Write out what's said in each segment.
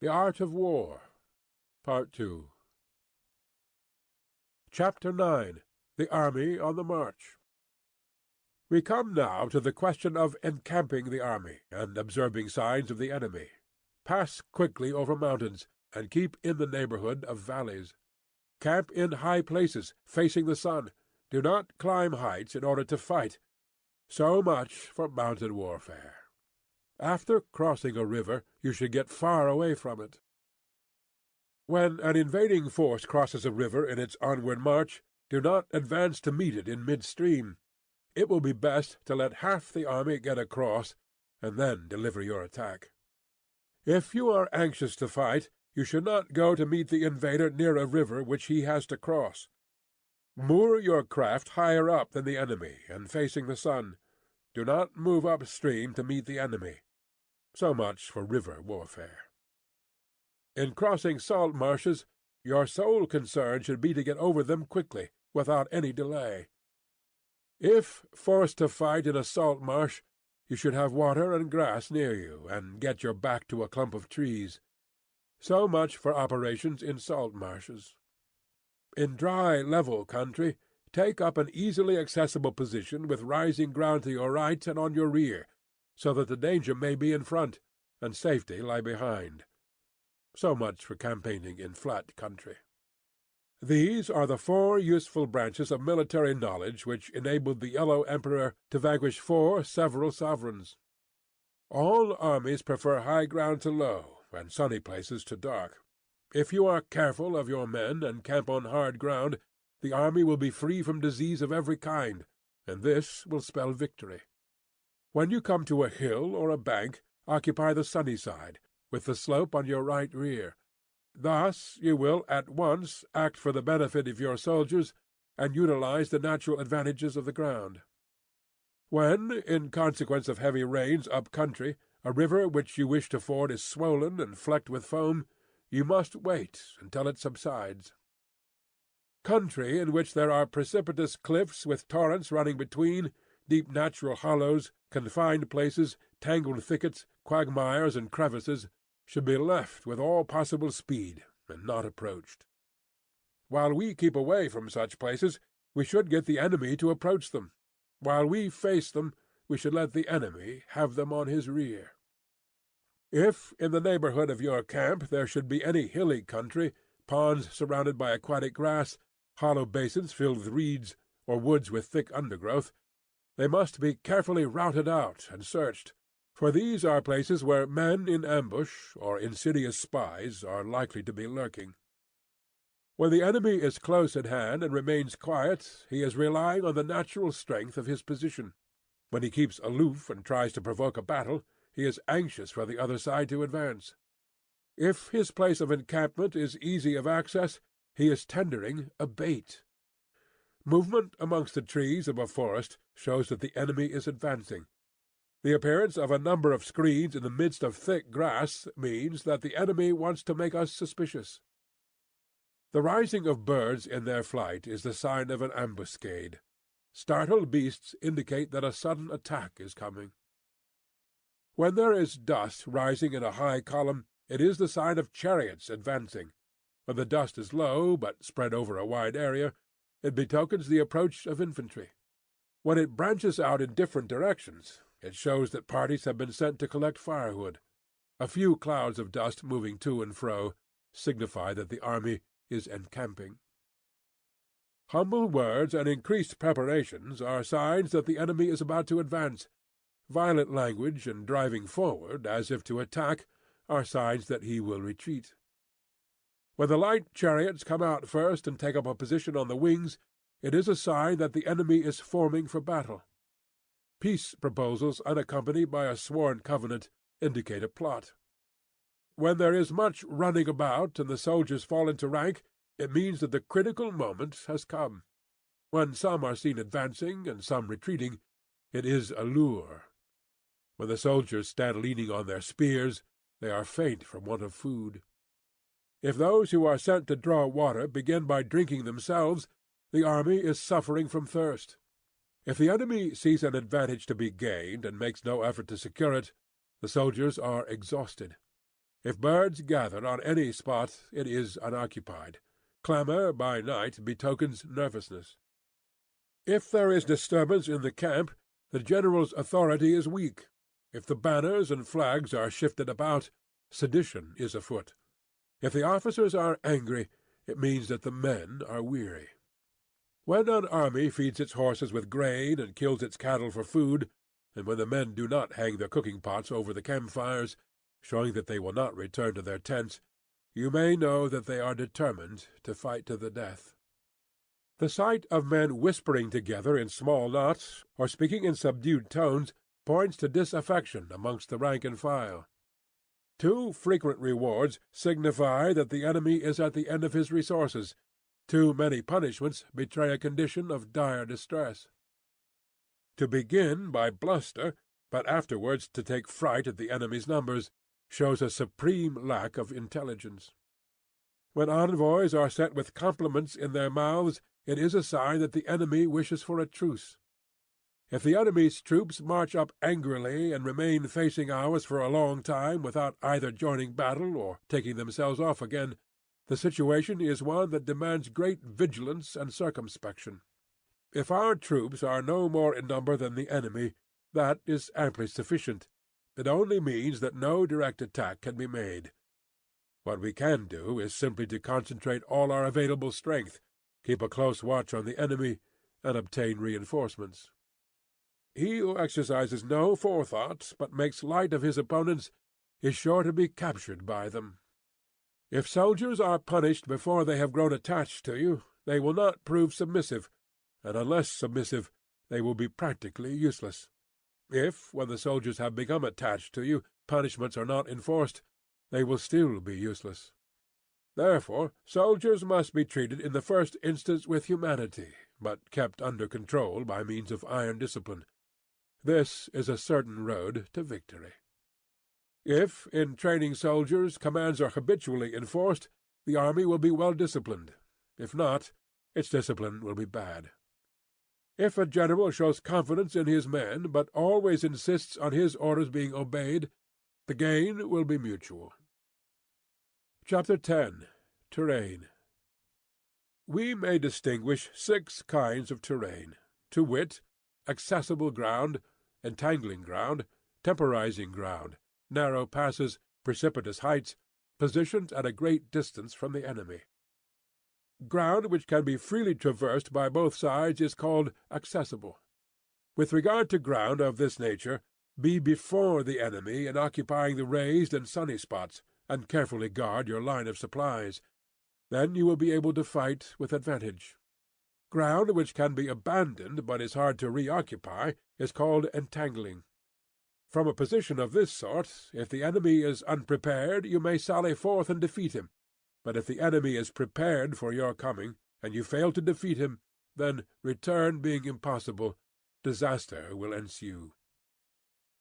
The Art of War. Part 2. Chapter 9. The Army on the March. We come now to the question of encamping the army, and observing signs of the enemy. Pass quickly over mountains, and keep in the neighborhood of valleys. Camp in high places, facing the sun. Do not climb heights in order to fight. So much for mountain warfare. After crossing a river, you should get far away from it. When an invading force crosses a river in its onward march, do not advance to meet it in mid-stream. It will be best to let half the army get across, and then deliver your attack. If you are anxious to fight, you should not go to meet the invader near a river which he has to cross. Moor your craft higher up than the enemy, and facing the sun. Do not move upstream to meet the enemy. So much for river warfare. In crossing salt marshes, your sole concern should be to get over them quickly, without any delay. If forced to fight in a salt marsh, you should have water and grass near you, and get your back to a clump of trees. So much for operations in salt marshes. In dry, level country, take up an easily accessible position with rising ground to your right and on your rear, so that the danger may be in front, and safety lie behind. So much for campaigning in flat country. These are the 4 useful branches of military knowledge which enabled the Yellow Emperor to vanquish 4 several sovereigns. All armies prefer high ground to low, and sunny places to dark. If you are careful of your men and camp on hard ground, the army will be free from disease of every kind, and this will spell victory. When you come to a hill or a bank, occupy the sunny side, with the slope on your right rear. Thus you will at once act for the benefit of your soldiers, and utilize the natural advantages of the ground. When, in consequence of heavy rains up country, a river which you wish to ford is swollen and flecked with foam, you must wait until it subsides. Country in which there are precipitous cliffs with torrents running between, deep natural hollows, confined places, tangled thickets, quagmires, and crevices, should be left with all possible speed, and not approached. While we keep away from such places, we should get the enemy to approach them. While we face them, we should let the enemy have them on his rear. If in the neighborhood of your camp there should be any hilly country, ponds surrounded by aquatic grass, hollow basins filled with reeds, or woods with thick undergrowth, they must be carefully routed out and searched, for these are places where men in ambush, or insidious spies, are likely to be lurking. When the enemy is close at hand and remains quiet, he is relying on the natural strength of his position. When he keeps aloof and tries to provoke a battle, he is anxious for the other side to advance. If his place of encampment is easy of access, he is tendering a bait. Movement amongst the trees of a forest shows that the enemy is advancing. The appearance of a number of screens in the midst of thick grass means that the enemy wants to make us suspicious. The rising of birds in their flight is the sign of an ambuscade. Startled beasts indicate that a sudden attack is coming. When there is dust rising in a high column, it is the sign of chariots advancing. When the dust is low, but spread over a wide area, it betokens the approach of infantry. When it branches out in different directions, it shows that parties have been sent to collect firewood. A few clouds of dust moving to and fro signify that the army is encamping. Humble words and increased preparations are signs that the enemy is about to advance. Violent language and driving forward, as if to attack, are signs that he will retreat. When the light chariots come out first and take up a position on the wings, it is a sign that the enemy is forming for battle. Peace proposals unaccompanied by a sworn covenant indicate a plot. When there is much running about and the soldiers fall into rank, it means that the critical moment has come. When some are seen advancing and some retreating, it is a lure. When the soldiers stand leaning on their spears, they are faint from want of food. If those who are sent to draw water begin by drinking themselves, the army is suffering from thirst. If the enemy sees an advantage to be gained and makes no effort to secure it, the soldiers are exhausted. If birds gather on any spot, it is unoccupied. Clamour by night betokens nervousness. If there is disturbance in the camp, the general's authority is weak. If the banners and flags are shifted about, sedition is afoot. If the officers are angry, it means that the men are weary. When an army feeds its horses with grain and kills its cattle for food, and when the men do not hang their cooking-pots over the campfires, showing that they will not return to their tents, you may know that they are determined to fight to the death. The sight of men whispering together in small knots, or speaking in subdued tones, points to disaffection amongst the rank and file. Too frequent rewards signify that the enemy is at the end of his resources. Too many punishments betray a condition of dire distress. To begin by bluster, but afterwards to take fright at the enemy's numbers, shows a supreme lack of intelligence. When envoys are sent with compliments in their mouths, it is a sign that the enemy wishes for a truce. If the enemy's troops march up angrily and remain facing ours for a long time without either joining battle or taking themselves off again, the situation is one that demands great vigilance and circumspection. If our troops are no more in number than the enemy, that is amply sufficient. It only means that no direct attack can be made. What we can do is simply to concentrate all our available strength, keep a close watch on the enemy, and obtain reinforcements. He who exercises no forethought, but makes light of his opponents, is sure to be captured by them. If soldiers are punished before they have grown attached to you, they will not prove submissive, and unless submissive, they will be practically useless. If, when the soldiers have become attached to you, punishments are not enforced, they will still be useless. Therefore, soldiers must be treated in the first instance with humanity, but kept under control by means of iron discipline. This is a certain road to victory. If, in training soldiers, commands are habitually enforced, the army will be well disciplined. If not, its discipline will be bad. If a general shows confidence in his men, but always insists on his orders being obeyed, the gain will be mutual. Chapter 10. Terrain. We may distinguish 6 kinds of terrain, to wit, accessible ground, entangling ground, temporizing ground, narrow passes, precipitous heights, positions at a great distance from the enemy. Ground which can be freely traversed by both sides is called accessible. With regard to ground of this nature, be before the enemy in occupying the raised and sunny spots, and carefully guard your line of supplies. Then you will be able to fight with advantage. Ground which can be abandoned but is hard to reoccupy is called entangling. From a position of this sort, if the enemy is unprepared, you may sally forth and defeat him. But if the enemy is prepared for your coming, and you fail to defeat him, then, return being impossible, disaster will ensue.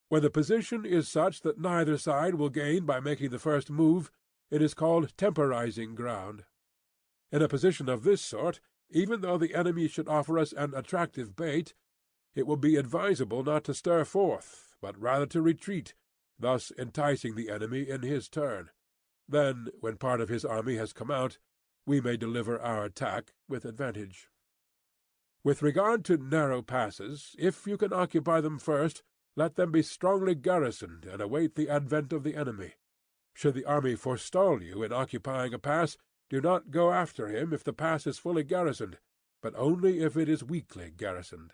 When the position is such that neither side will gain by making the first move, it is called temporizing ground. In a position of this sort, even though the enemy should offer us an attractive bait, it will be advisable not to stir forth, but rather to retreat, thus enticing the enemy in his turn. Then, when part of his army has come out, we may deliver our attack with advantage. With regard to narrow passes, if you can occupy them first, let them be strongly garrisoned and await the advent of the enemy. Should the army forestall you in occupying a pass, do not go after him if the pass is fully garrisoned, but only if it is weakly garrisoned.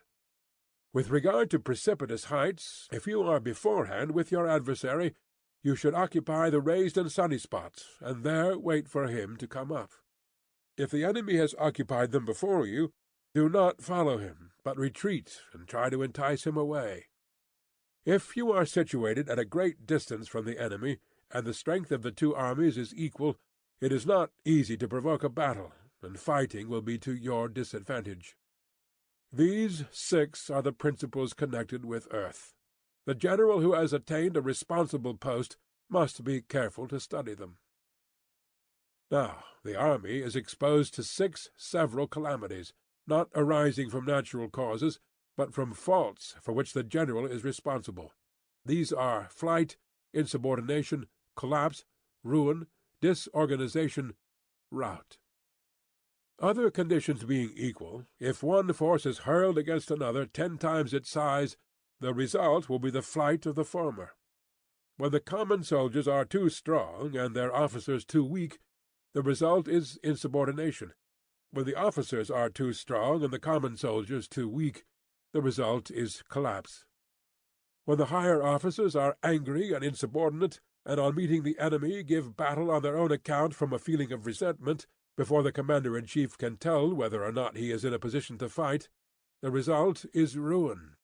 With regard to precipitous heights, if you are beforehand with your adversary, you should occupy the raised and sunny spots, and there wait for him to come up. If the enemy has occupied them before you, do not follow him, but retreat and try to entice him away. If you are situated at a great distance from the enemy, and the strength of the two armies is equal, it is not easy to provoke a battle, and fighting will be to your disadvantage. These 6 are the principles connected with earth. The general who has attained a responsible post must be careful to study them. Now, the army is exposed to 6 several calamities, not arising from natural causes, but from faults for which the general is responsible. These are flight, insubordination, collapse, ruin, disorganization, rout. Other conditions being equal, if one force is hurled against another 10 times its size, the result will be the flight of the former. When the common soldiers are too strong and their officers too weak, the result is insubordination. When the officers are too strong and the common soldiers too weak, the result is collapse. When the higher officers are angry and insubordinate, and on meeting the enemy give battle on their own account from a feeling of resentment, before the commander-in-chief can tell whether or not he is in a position to fight, the result is ruin.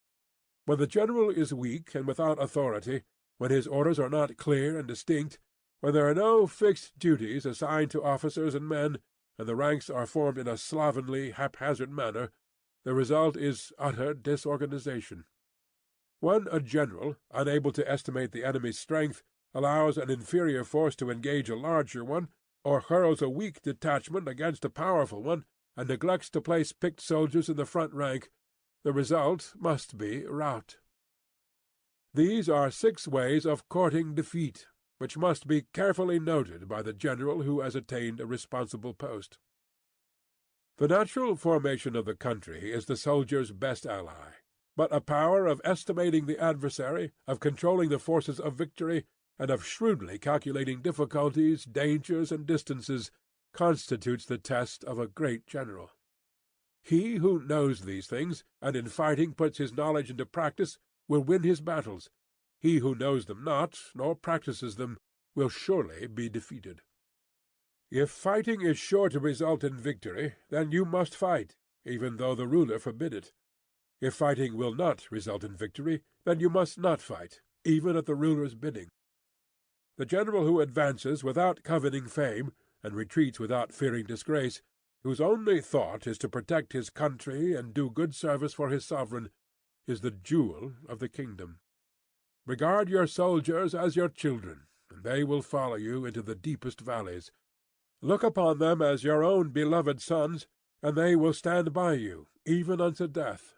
When the general is weak and without authority, when his orders are not clear and distinct, when there are no fixed duties assigned to officers and men, and the ranks are formed in a slovenly, haphazard manner, the result is utter disorganization. When a general, unable to estimate the enemy's strength, allows an inferior force to engage a larger one, or hurls a weak detachment against a powerful one, and neglects to place picked soldiers in the front rank, the result must be rout. These are 6 ways of courting defeat, which must be carefully noted by the general who has attained a responsible post. The natural formation of the country is the soldier's best ally, but a power of estimating the adversary, of controlling the forces of victory, and of shrewdly calculating difficulties, dangers, and distances, constitutes the test of a great general. He who knows these things, and in fighting puts his knowledge into practice, will win his battles. He who knows them not, nor practices them, will surely be defeated. If fighting is sure to result in victory, then you must fight, even though the ruler forbid it. If fighting will not result in victory, then you must not fight, even at the ruler's bidding. The general who advances without coveting fame, and retreats without fearing disgrace, whose only thought is to protect his country and do good service for his sovereign, is the jewel of the kingdom. Regard your soldiers as your children, and they will follow you into the deepest valleys. Look upon them as your own beloved sons, and they will stand by you, even unto death.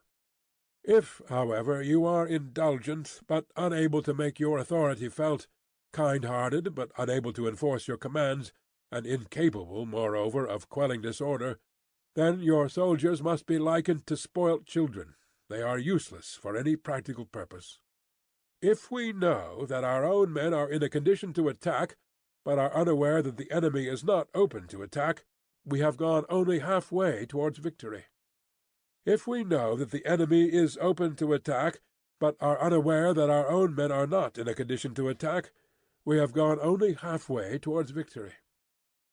If, however, you are indulgent, but unable to make your authority felt, kind-hearted, but unable to enforce your commands, and incapable, moreover, of quelling disorder, then your soldiers must be likened to spoilt children. They are useless for any practical purpose. If we know that our own men are in a condition to attack, but are unaware that the enemy is not open to attack, we have gone only half-way towards victory. If we know that the enemy is open to attack, but are unaware that our own men are not in a condition to attack, we have gone only half-way towards victory.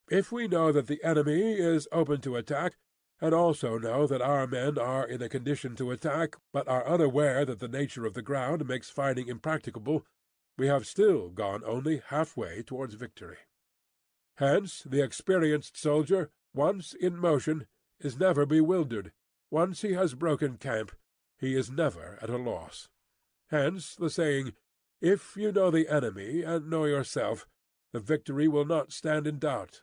If we know that the enemy is open to attack, and also know that our men are in a condition to attack, but are unaware that the nature of the ground makes fighting impracticable, we have still gone only half-way towards victory. Hence the experienced soldier, once in motion, is never bewildered. Once he has broken camp, he is never at a loss. Hence the saying, "If you know the enemy and know yourself, the victory will not stand in doubt.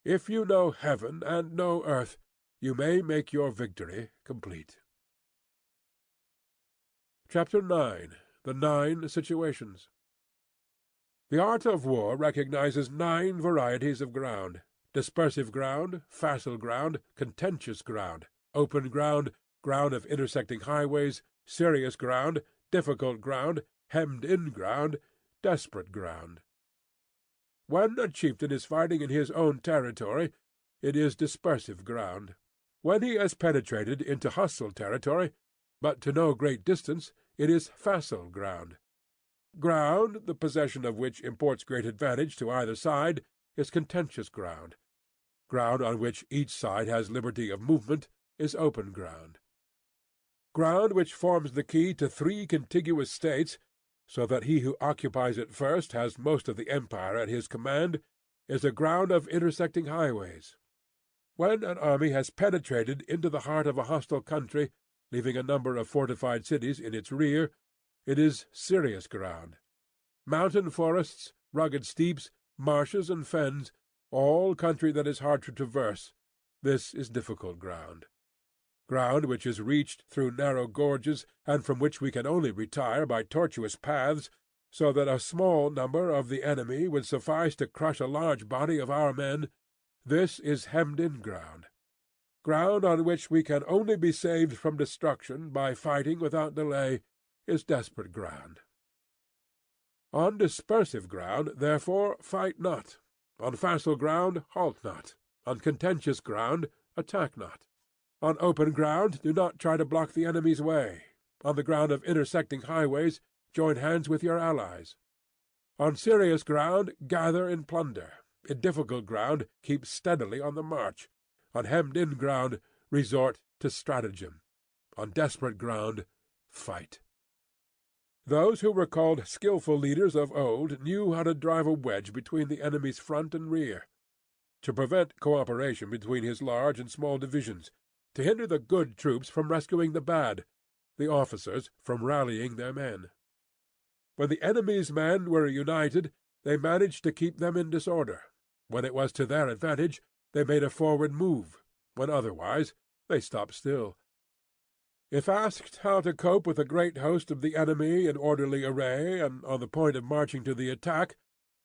If you know heaven and know earth, you may make your victory complete." Chapter 9. The 9 Situations. The art of war recognizes 9 varieties of ground: dispersive ground, facile ground, contentious ground, open ground, ground of intersecting highways, serious ground, difficult ground, hemmed-in ground, desperate ground. When a chieftain is fighting in his own territory, it is dispersive ground. When he has penetrated into hostile territory, but to no great distance, it is facile ground. Ground, the possession of which imports great advantage to either side, is contentious ground. Ground on which each side has liberty of movement is open ground. Ground which forms the key to 3 contiguous states, so that he who occupies it first has most of the empire at his command, is a ground of intersecting highways. When an army has penetrated into the heart of a hostile country, leaving a number of fortified cities in its rear, it is serious ground. Mountain forests, rugged steeps, marshes and fens, all country that is hard to traverse, this is difficult ground. Ground which is reached through narrow gorges, and from which we can only retire by tortuous paths, so that a small number of the enemy would suffice to crush a large body of our men, this is hemmed-in ground. Ground on which we can only be saved from destruction by fighting without delay is desperate ground. On dispersive ground, therefore, fight not. On facile ground, halt not. On contentious ground, attack not. On open ground, do not try to block the enemy's way. On the ground of intersecting highways, join hands with your allies. On serious ground, gather in plunder. In difficult ground, keep steadily on the march. On hemmed-in ground, resort to stratagem. On desperate ground, fight. Those who were called skilful leaders of old knew how to drive a wedge between the enemy's front and rear, to prevent cooperation between his large and small divisions, to hinder the good troops from rescuing the bad, the officers from rallying their men. When the enemy's men were united, they managed to keep them in disorder. When it was to their advantage, they made a forward move. When otherwise, they stopped still. If asked how to cope with a great host of the enemy in orderly array and on the point of marching to the attack,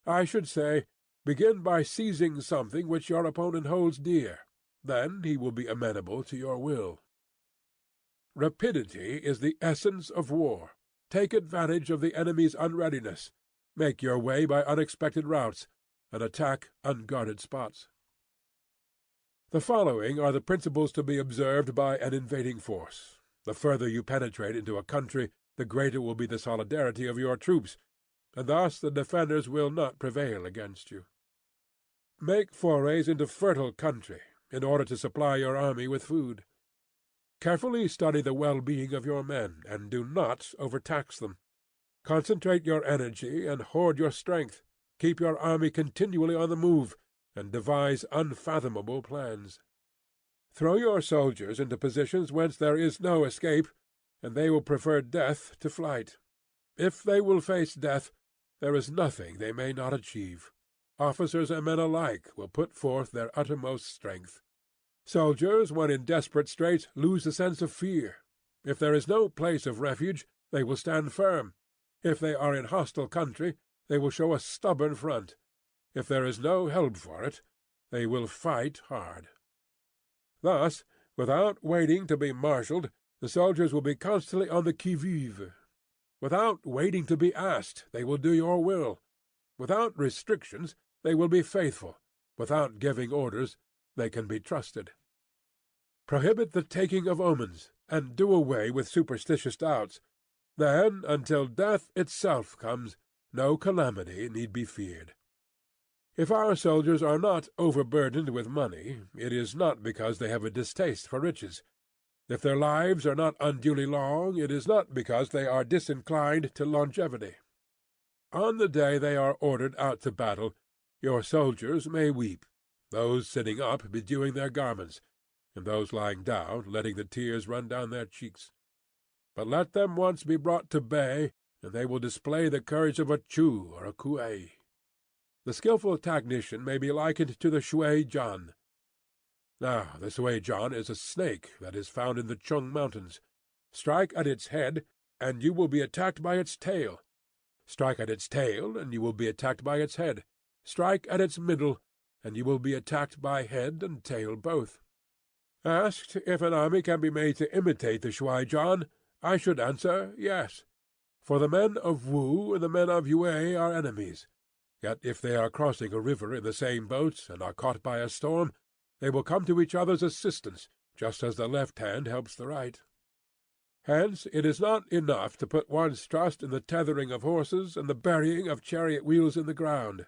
I should say, begin by seizing something which your opponent holds dear. Then he will be amenable to your will. Rapidity is the essence of war. Take advantage of the enemy's unreadiness. Make your way by unexpected routes, and attack unguarded spots. The following are the principles to be observed by an invading force. The further you penetrate into a country, the greater will be the solidarity of your troops, and thus the defenders will not prevail against you. Make forays into fertile country, in order to supply your army with food. Carefully study the well-being of your men, and do not overtax them. Concentrate your energy and hoard your strength. Keep your army continually on the move, and devise unfathomable plans. Throw your soldiers into positions whence there is no escape, and they will prefer death to flight. If they will face death, there is nothing they may not achieve. Officers and men alike will put forth their uttermost strength. Soldiers, when in desperate straits, lose the sense of fear. If there is no place of refuge, they will stand firm. If they are in hostile country, they will show a stubborn front. If there is no help for it, they will fight hard. Thus, without waiting to be marshalled, the soldiers will be constantly on the qui-vive. Without waiting to be asked, they will do your will. Without restrictions, they will be faithful. Without giving orders, they can be trusted. Prohibit the taking of omens, and do away with superstitious doubts. Then, until death itself comes, no calamity need be feared. If our soldiers are not overburdened with money, it is not because they have a distaste for riches. If their lives are not unduly long, it is not because they are disinclined to longevity. On the day they are ordered out to battle, your soldiers may weep, those sitting up bedewing their garments, and those lying down letting the tears run down their cheeks. But let them once be brought to bay, and they will display the courage of a Chu or a Kuei. The skilful technician may be likened to the Shui Jan. Now the Shui Jan is a snake that is found in the Chung Mountains. Strike at its head, and you will be attacked by its tail. Strike at its tail, and you will be attacked by its head. Strike at its middle, and you will be attacked by head and tail both. Asked if an army can be made to imitate the Shui Jan, I should answer yes. For the men of Wu and the men of Yue are enemies. Yet if they are crossing a river in the same boat, and are caught by a storm, they will come to each other's assistance, just as the left hand helps the right. Hence it is not enough to put one's trust in the tethering of horses and the burying of chariot wheels in the ground.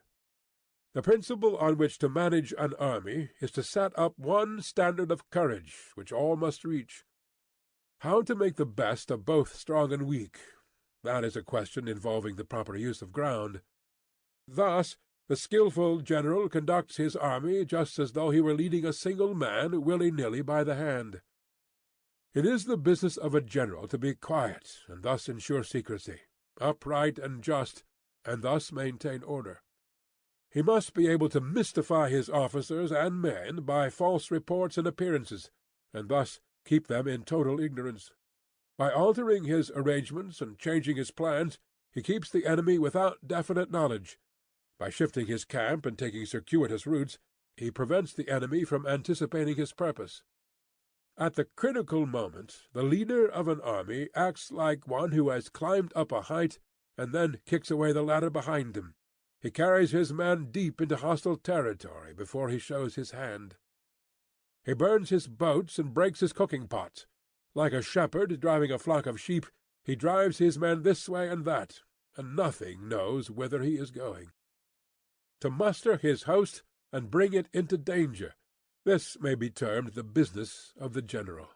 The principle on which to manage an army is to set up one standard of courage which all must reach. How to make the best of both strong and weak, that is a question involving the proper use of ground. Thus the skilful general conducts his army just as though he were leading a single man willy-nilly by the hand. It is the business of a general to be quiet and thus ensure secrecy, upright and just, and thus maintain order. He must be able to mystify his officers and men by false reports and appearances, and thus keep them in total ignorance. By altering his arrangements and changing his plans, He keeps the enemy without definite knowledge. By shifting his camp and taking circuitous routes, he prevents the enemy from anticipating his purpose. At the critical moment, the leader of an army acts like one who has climbed up a height and then kicks away the ladder behind him. He carries his men deep into hostile territory before he shows his hand. He burns his boats and breaks his cooking pots. Like a shepherd driving a flock of sheep, he drives his men this way and that, and nothing knows whither he is going. To muster his host and bring it into danger, this may be termed the business of the general.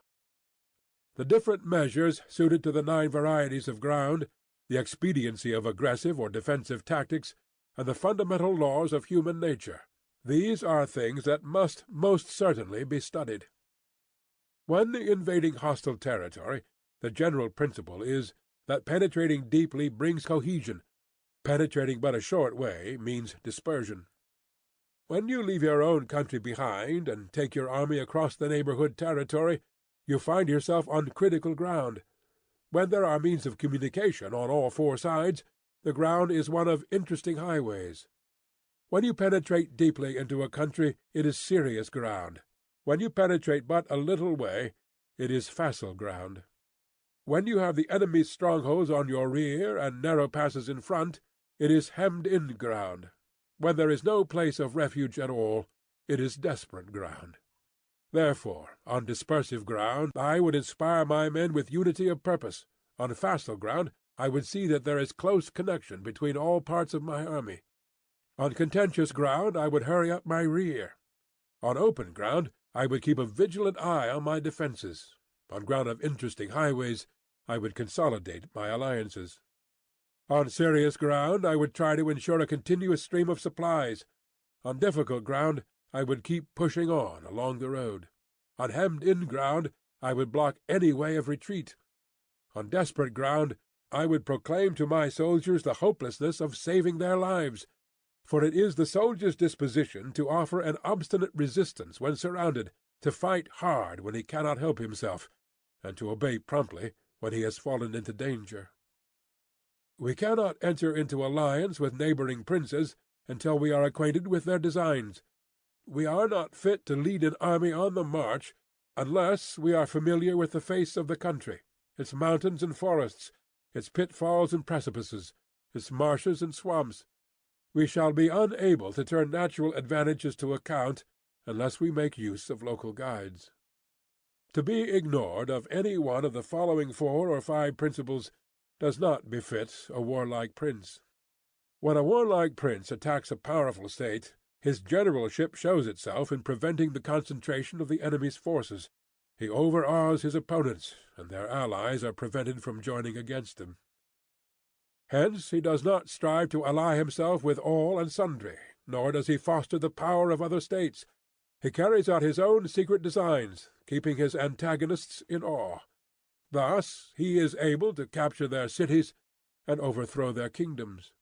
The different measures suited to the 9 varieties of ground, the expediency of aggressive or defensive tactics, and the fundamental laws of human nature, these are things that must most certainly be studied. When invading hostile territory, the general principle is that penetrating deeply brings cohesion. Penetrating but a short way means dispersion. When you leave your own country behind and take your army across the neighborhood territory, you find yourself on critical ground. When there are means of communication on all 4 sides, the ground is one of interesting highways. When you penetrate deeply into a country, it is serious ground. When you penetrate but a little way, it is facile ground. When you have the enemy's strongholds on your rear and narrow passes in front, it is hemmed-in ground. When there is no place of refuge at all, it is desperate ground. Therefore, on dispersive ground I would inspire my men with unity of purpose. On facile ground I would see that there is close connection between all parts of my army. On contentious ground I would hurry up my rear. On open ground I would keep a vigilant eye on my defences. On ground of interesting highways I would consolidate my alliances. On serious ground I would try to ensure a continuous stream of supplies. On difficult ground I would keep pushing on along the road. On hemmed-in ground I would block any way of retreat. On desperate ground I would proclaim to my soldiers the hopelessness of saving their lives, for it is the soldier's disposition to offer an obstinate resistance when surrounded, to fight hard when he cannot help himself, and to obey promptly when he has fallen into danger. We cannot enter into alliance with neighboring princes until we are acquainted with their designs. We are not fit to lead an army on the march unless we are familiar with the face of the country, its mountains and forests, its pitfalls and precipices, its marshes and swamps. We shall be unable to turn natural advantages to account unless we make use of local guides. To be ignored of any one of the following 4 or 5 principles does not befit a warlike prince. When a warlike prince attacks a powerful state, his generalship shows itself in preventing the concentration of the enemy's forces. He overawes his opponents, and their allies are prevented from joining against him. Hence he does not strive to ally himself with all and sundry, nor does he foster the power of other states. He carries out his own secret designs, keeping his antagonists in awe. Thus he is able to capture their cities and overthrow their kingdoms.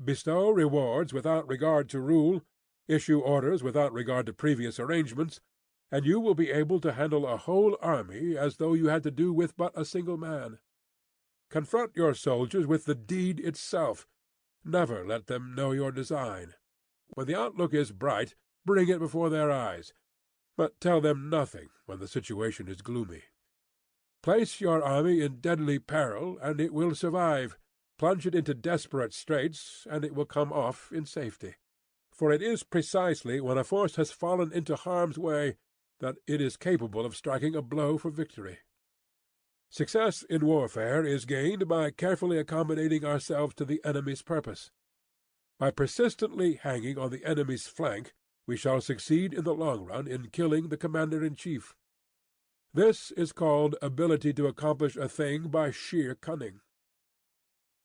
Bestow rewards without regard to rule, issue orders without regard to previous arrangements, and you will be able to handle a whole army as though you had to do with but a single man. Confront your soldiers with the deed itself. Never let them know your design. When the outlook is bright, bring it before their eyes, but tell them nothing when the situation is gloomy. Place your army in deadly peril, and it will survive. Plunge it into desperate straits, and it will come off in safety. For it is precisely when a force has fallen into harm's way that it is capable of striking a blow for victory. Success in warfare is gained by carefully accommodating ourselves to the enemy's purpose. By persistently hanging on the enemy's flank, we shall succeed in the long run in killing the commander-in-chief. This is called ability to accomplish a thing by sheer cunning.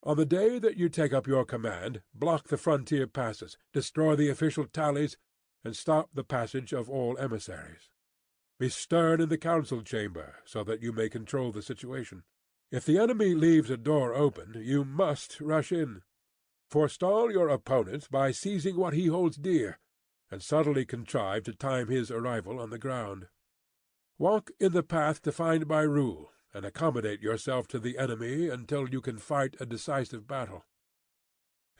On the day that you take up your command, block the frontier passes, destroy the official tallies, and stop the passage of all emissaries. Be stern in the council-chamber, so that you may control the situation. If the enemy leaves a door open, you must rush in. Forestall your opponent by seizing what he holds dear, and subtly contrive to time his arrival on the ground. Walk in the path defined by rule, and accommodate yourself to the enemy until you can fight a decisive battle.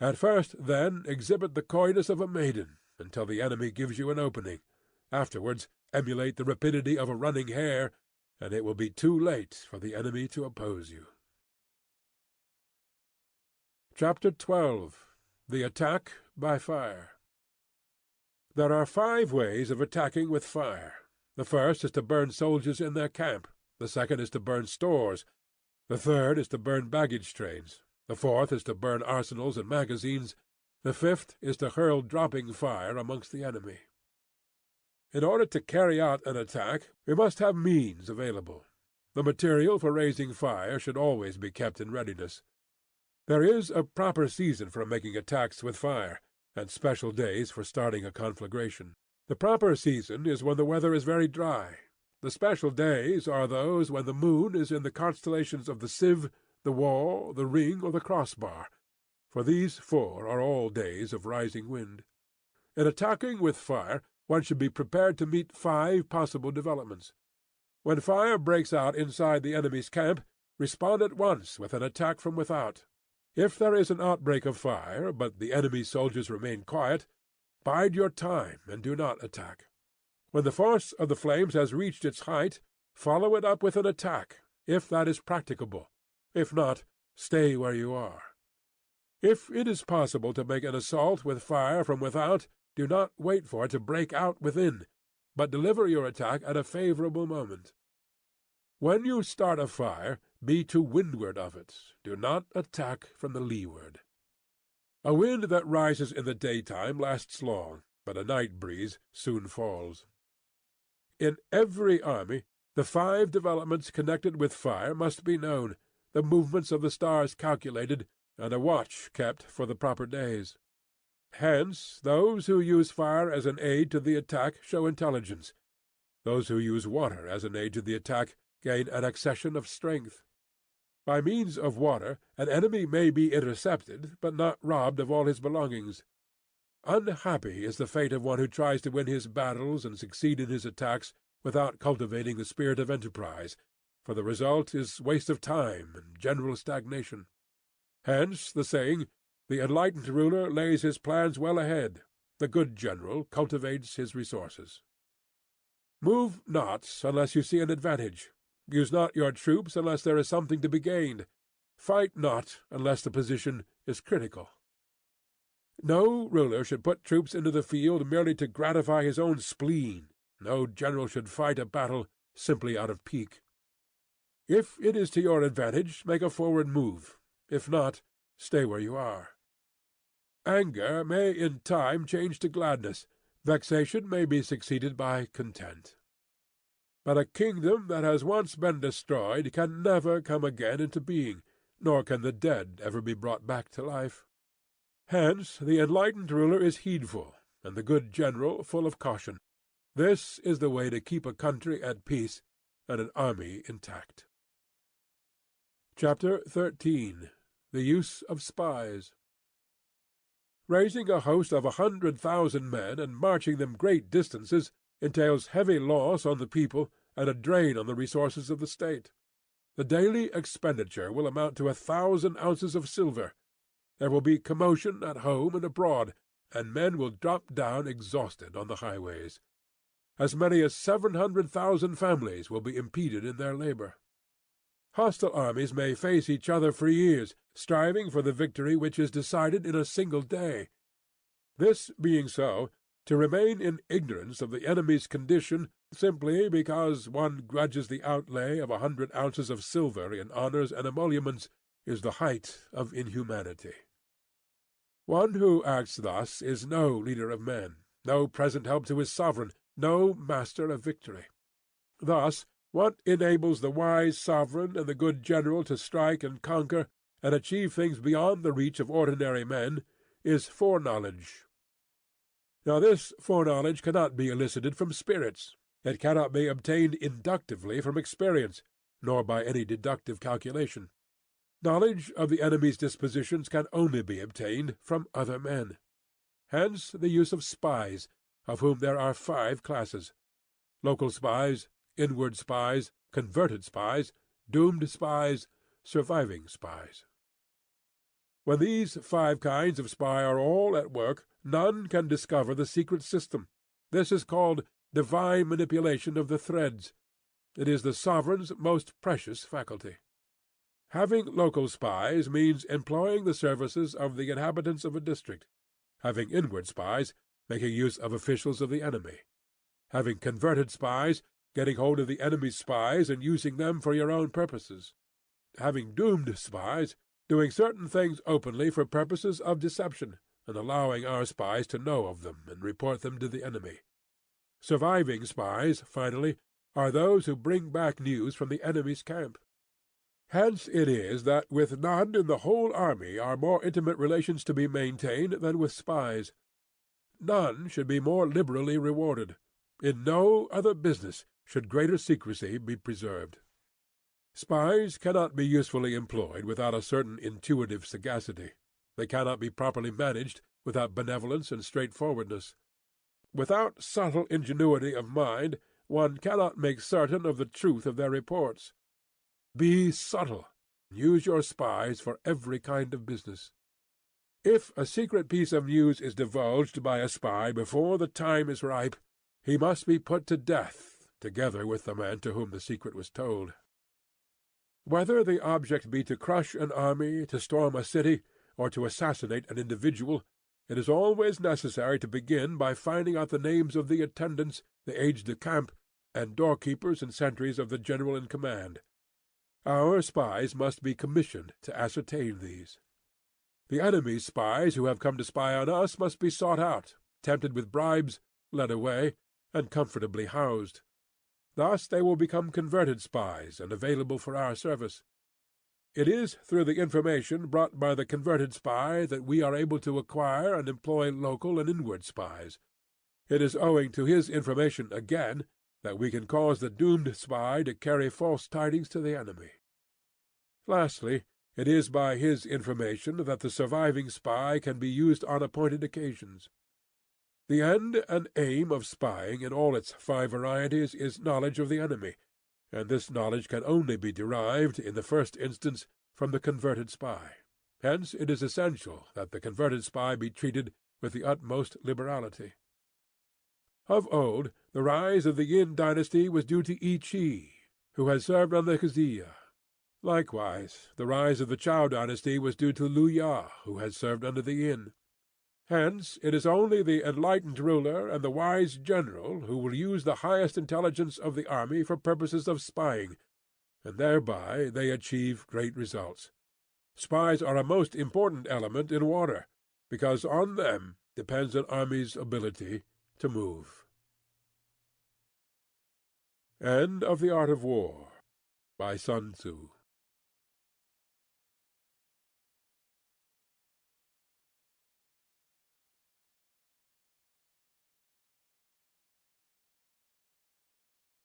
At first, then, exhibit the coyness of a maiden until the enemy gives you an opening. Afterwards, emulate the rapidity of a running hare, and it will be too late for the enemy to oppose you. Chapter 12. The Attack by Fire. There are 5 ways of attacking with fire. The first is to burn soldiers in their camp. The second is to burn stores. The third is to burn baggage trains. The fourth is to burn arsenals and magazines. The fifth is to hurl dropping fire amongst the enemy. In order to carry out an attack, we must have means available. The material for raising fire should always be kept in readiness. There is a proper season for making attacks with fire, and special days for starting a conflagration. The proper season is when the weather is very dry. The special days are those when the moon is in the constellations of the Sieve, the Wall, the Ring, or the Crossbar, for these 4 are all days of rising wind. In attacking with fire, one should be prepared to meet 5 possible developments. When fire breaks out inside the enemy's camp, respond at once with an attack from without. If there is an outbreak of fire, but the enemy's soldiers remain quiet, bide your time and do not attack. When the force of the flames has reached its height, follow it up with an attack, if that is practicable. If not, stay where you are. If it is possible to make an assault with fire from without, do not wait for it to break out within, but deliver your attack at a favourable moment. When you start a fire, be to windward of it. Do not attack from the leeward. A wind that rises in the daytime lasts long, but a night breeze soon falls. In every army, the 5 developments connected with fire must be known, the movements of the stars calculated, and a watch kept for the proper days. Hence, those who use fire as an aid to the attack show intelligence. Those who use water as an aid to the attack gain an accession of strength. By means of water, an enemy may be intercepted, but not robbed of all his belongings. Unhappy is the fate of one who tries to win his battles and succeed in his attacks without cultivating the spirit of enterprise, for the result is waste of time and general stagnation. Hence the saying, "The enlightened ruler lays his plans well ahead. The good general cultivates his resources." Move not unless you see an advantage. Use not your troops unless there is something to be gained. Fight not unless the position is critical. No ruler should put troops into the field merely to gratify his own spleen. No general should fight a battle simply out of pique. If it is to your advantage, make a forward move. If not, stay where you are. Anger may in time change to gladness. Vexation may be succeeded by content. But a kingdom that has once been destroyed can never come again into being, nor can the dead ever be brought back to life. Hence the enlightened ruler is heedful, and the good general full of caution. This is the way to keep a country at peace and an army intact. Chapter 13. The Use of Spies. Raising a host of 100,000 men and marching them great distances entails heavy loss on the people and a drain on the resources of the state. The daily expenditure will amount to 1,000 ounces of silver. There will be commotion at home and abroad, and men will drop down exhausted on the highways. As many as 700,000 families will be impeded in their labor. Hostile armies may face each other for years, striving for the victory which is decided in a single day. This being so, to remain in ignorance of the enemy's condition, simply because one grudges the outlay of 100 ounces of silver in honours and emoluments, is the height of inhumanity. One who acts thus is no leader of men, no present help to his sovereign, no master of victory. Thus, what enables the wise sovereign and the good general to strike and conquer, and achieve things beyond the reach of ordinary men, is foreknowledge. Now this foreknowledge cannot be elicited from spirits. It cannot be obtained inductively from experience, nor by any deductive calculation. Knowledge of the enemy's dispositions can only be obtained from other men. Hence the use of spies, of whom there are 5 classes: local spies, inward spies, converted spies, doomed spies, surviving spies. When these 5 kinds of spy are all at work, none can discover the secret system. This is called divine manipulation of the threads. It is the sovereign's most precious faculty. Having local spies means employing the services of the inhabitants of a district. Having inward spies, making use of officials of the enemy. Having converted spies, getting hold of the enemy's spies and using them for your own purposes. Having doomed spies, doing certain things openly for purposes of deception, and allowing our spies to know of them and report them to the enemy. Surviving spies, finally, are those who bring back news from the enemy's camp. Hence it is that with none in the whole army are more intimate relations to be maintained than with spies. None should be more liberally rewarded. In no other business should greater secrecy be preserved. Spies cannot be usefully employed without a certain intuitive sagacity. They cannot be properly managed without benevolence and straightforwardness. Without subtle ingenuity of mind, one cannot make certain of the truth of their reports. Be subtle. Use your spies for every kind of business. If a secret piece of news is divulged by a spy before the time is ripe, he must be put to death, together with the man to whom the secret was told. Whether the object be to crush an army, to storm a city, or to assassinate an individual, it is always necessary to begin by finding out the names of the attendants, the aides de camp, and doorkeepers and sentries of the general in command. Our spies must be commissioned to ascertain these. The enemy's spies who have come to spy on us must be sought out, tempted with bribes, led away, and comfortably housed. Thus they will become converted spies and available for our service. It is through the information brought by the converted spy that we are able to acquire and employ local and inward spies. It is owing to his information again that we can cause the doomed spy to carry false tidings to the enemy. Lastly, it is by his information that the surviving spy can be used on appointed occasions. The end and aim of spying in all its 5 varieties is knowledge of the enemy, and this knowledge can only be derived, in the first instance, from the converted spy. Hence it is essential that the converted spy be treated with the utmost liberality. Of old, the rise of the Yin dynasty was due to I Chi, who had served under K'ziya. Likewise, the rise of the Chow dynasty was due to Lu Ya, who had served under the Yin. Hence it is only the enlightened ruler and the wise general who will use the highest intelligence of the army for purposes of spying, and thereby they achieve great results. Spies are a most important element in war, because on them depends an army's ability to move. End of The Art of War, by Sun Tzu.